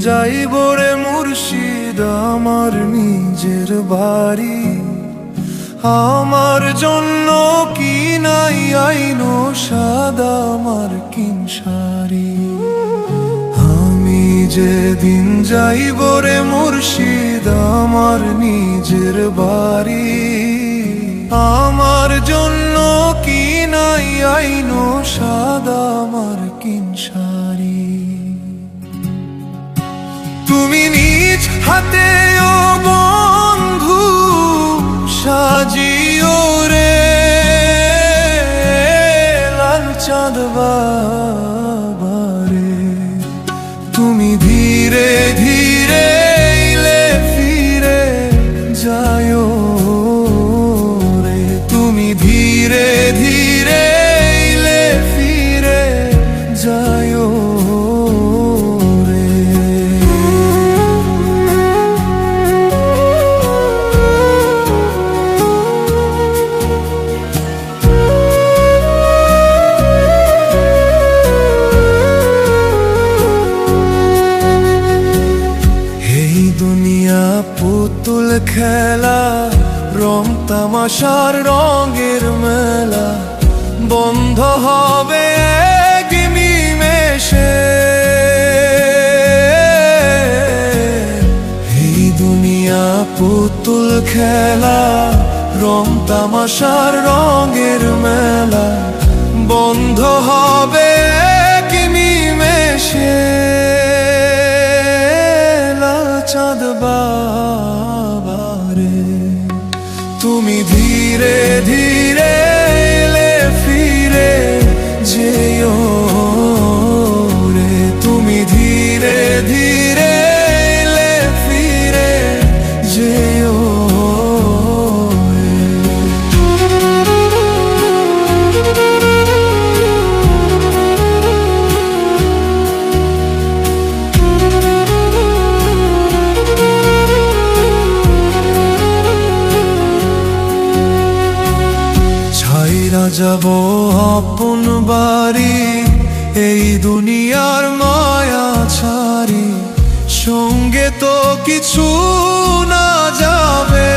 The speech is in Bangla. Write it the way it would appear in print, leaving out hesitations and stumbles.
যাইব রে মুর্শিদ আমার নিজের বাড়ি। আমার জন্য কি নাই আইনো সাদা মার্কিন শাড়ি। আমি যেদিন যাইব রে মুর্শিদ আমার নিজের বাড়ি। আমার জন্য কি নাই আইনো সাদা মার্কিন শাড়ি। তুমি নিজ হাতে ও বন্ধু সাজিও রে লাল চাঁদ বাবারে। তুমি ধীরে ধীরে এলে ফিরে যায়ো রে। তুমি ধীরে ধীরে এলে ফিরে যায়ো রে। দুনিয়া পুতুল খেলা রং তামাশার রঙের মেলা বন্ধ হবে এক নিমেষে। এই দুনিয়া পুতুল খেলা রং তামাশার রঙের মেলা বন্ধ হবে এক নিমেষে। চাঁদ বাবারে তুমি ধীরে ধীরে এলে ফিরে যেও রে। তুমি ধীরে ধীরে এলে ফিরে যেও রে। যাব আপন বাড়ি এই দুনিয়ার মায়া ছাড়ি। সঙ্গে তো কিছু না যাবে